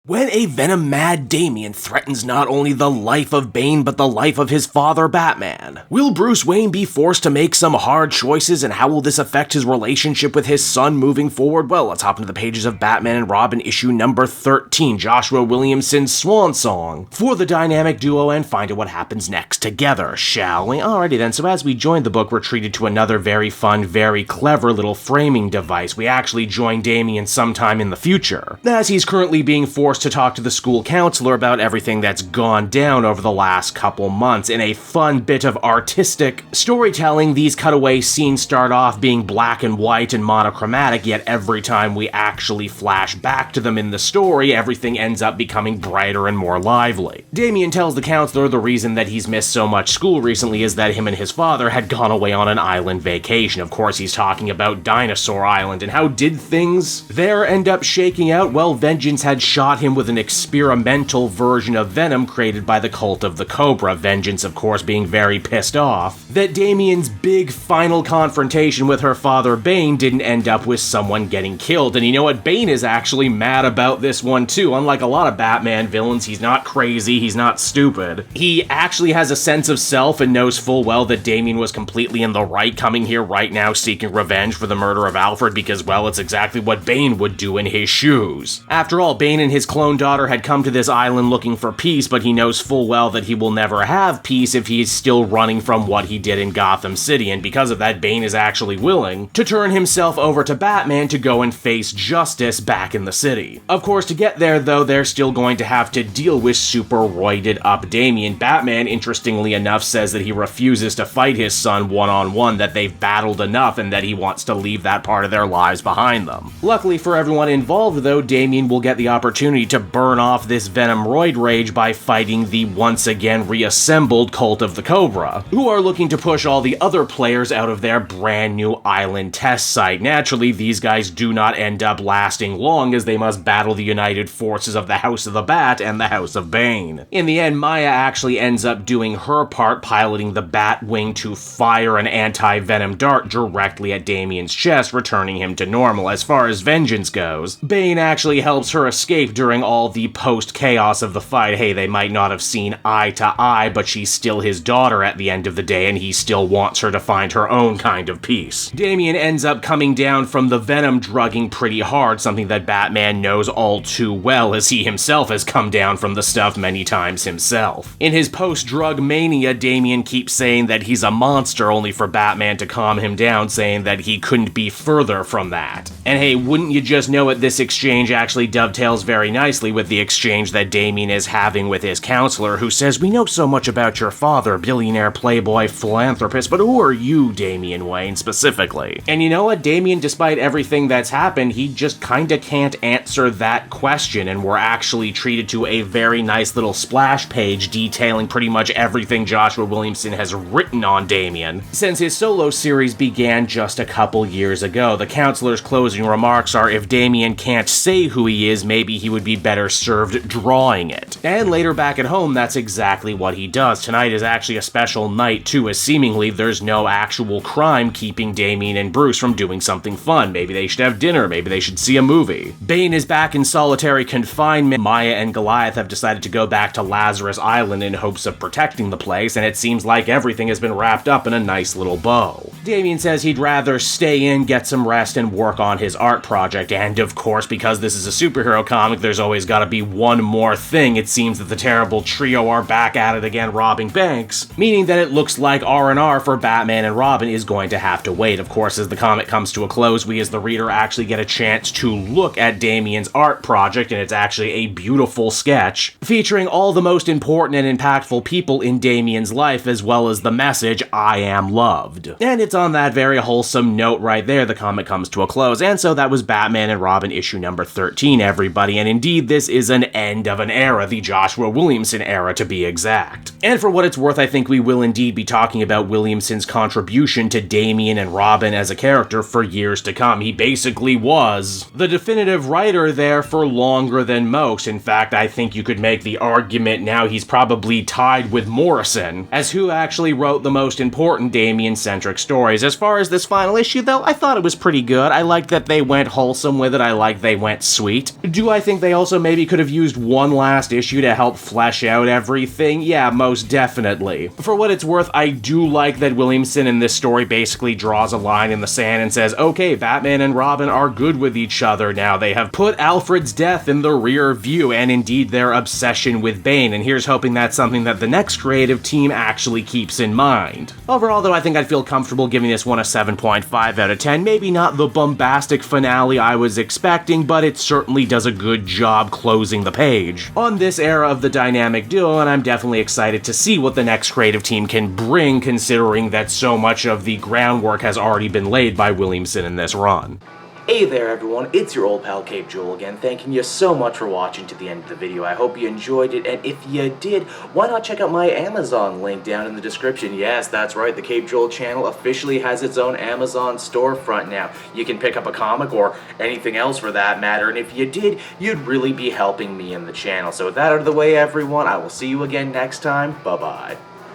When a venom-mad Damian threatens not only the life of Bane but the life of his father Batman, will Bruce Wayne be forced to make some hard choices, and how will this affect his relationship with his son moving forward? Well, let's hop into the pages of Batman and Robin issue number 13, Joshua Williamson's swan song, for the dynamic duo, and find out what happens next together, shall we? Alrighty then, so as we join the book, we're treated to another very fun, very clever little framing device. We actually join Damian sometime in the future, as he's currently being forced to talk to the school counselor about everything that's gone down over the last couple months. In a fun bit of artistic storytelling, these cutaway scenes start off being black and white and monochromatic, yet every time we actually flash back to them in the story, everything ends up becoming brighter and more lively. Damian tells the counselor the reason that he's missed so much school recently is that him and his father had gone away on an island vacation. Of course, he's talking about Dinosaur Island, and how did things there end up shaking out? Well, Vengeance had shot him with an experimental version of venom created by the cult of the Cobra, Vengeance of course being very pissed off that Damian's big final confrontation with her father Bane didn't end up with someone getting killed. And you know what, Bane is actually mad about this one too. Unlike a lot of Batman villains, he's not crazy, he's not stupid. He actually has a sense of self and knows full well that Damian was completely in the right coming here right now seeking revenge for the murder of Alfred, because, well, it's exactly what Bane would do in his shoes. After all, Bane and his clone daughter had come to this island looking for peace, but he knows full well that he will never have peace if he is still running from what he did in Gotham City, and because of that, Bane is actually willing to turn himself over to Batman to go and face justice back in the city. Of course, to get there, though, they're still going to have to deal with super roided up Damian. Batman, interestingly enough, says that he refuses to fight his son one-on-one, that they've battled enough, and that he wants to leave that part of their lives behind them. Luckily for everyone involved, though, Damian will get the opportunity to burn off this Venom roid rage by fighting the once again reassembled cult of the Cobra, who are looking to push all the other players out of their brand new island test site. Naturally, these guys do not end up lasting long, as they must battle the united forces of the House of the Bat and the House of Bane. In the end, Maya actually ends up doing her part, piloting the Batwing to fire an anti-venom dart directly at Damian's chest, returning him to normal. As far as Vengeance goes, Bane actually helps her escape during all the post-chaos of the fight. Hey, they might not have seen eye to eye, but she's still his daughter at the end of the day, and he still wants her to find her own kind of peace. Damian ends up coming down from the venom drugging pretty hard, something that Batman knows all too well, as he himself has come down from the stuff many times himself. In his post-drug mania, Damian keeps saying that he's a monster, only for Batman to calm him down, saying that he couldn't be further from that. And hey, wouldn't you just know it, this exchange actually dovetails very nicely with the exchange that Damian is having with his counselor, who says, "We know so much about your father, billionaire, playboy, philanthropist, but who are you, Damian Wayne, specifically?" And you know what, Damian, despite everything that's happened, he just kinda can't answer that question, and we're actually treated to a very nice little splash page detailing pretty much everything Joshua Williamson has written on Damian since his solo series began just a couple years ago. The counselor's closing remarks are, if Damian can't say who he is, maybe he would be better served drawing it. And later back at home, that's exactly what he does. Tonight is actually a special night too, as seemingly there's no actual crime keeping Damian and Bruce from doing something fun. Maybe they should have dinner, maybe they should see a movie. Bane is back in solitary confinement. Maya and Goliath have decided to go back to Lazarus Island in hopes of protecting the place, and it seems like everything has been wrapped up in a nice little bow. Damian says he'd rather stay in, get some rest, and work on his art project, and of course, because this is a superhero comic, there's always gotta be one more thing. It seems that the terrible trio are back at it again robbing banks, meaning that it looks like R&R for Batman and Robin is going to have to wait. Of course, as the comic comes to a close, we as the reader actually get a chance to look at Damian's art project, and it's actually a beautiful sketch featuring all the most important and impactful people in Damian's life, as well as the message, "I am loved." And it's on that very wholesome note right there the comic comes to a close. And so that was Batman and Robin issue number 13, everybody, and indeed this is an end of an era, the Joshua Williamson era to be exact. And for what it's worth, I think we will indeed be talking about Williamson's contribution to Damian and Robin as a character for years to come. He basically was the definitive writer there for longer than most. In fact, I think you could make the argument now he's probably tied with Morrison as who actually wrote the most important Damian-centric stories. As far as this final issue, though, I thought it was pretty good. I liked that they went wholesome with it. I liked they went sweet. Do I think they also maybe could have used one last issue to help flesh out everything? Yeah, most definitely. For what it's worth, I do like that Williamson in this story basically draws a line in the sand and says, okay, Batman and Robin are good with each other now. They have put Alfred's death in the rear view, and indeed their obsession with Bane, and here's hoping that's something that the next creative team actually keeps in mind. Overall, though, I think I'd feel comfortable giving this one a 7.5 out of 10. Maybe not the bombastic finale I was expecting, but it certainly does a good job closing the page on this era of the dynamic duo, and I'm definitely excited to see what the next creative team can bring, considering that so much of the groundwork has already been laid by Williamson in this run. Hey there everyone, it's your old pal Cape Joel again, thanking you so much for watching to the end of the video. I hope you enjoyed it, and if you did, why not check out my Amazon link down in the description. Yes, that's right, the Cape Joel channel officially has its own Amazon storefront now. You can pick up a comic or anything else for that matter, and if you did, you'd really be helping me in the channel. So with that out of the way everyone, I will see you again next time. Bye-bye.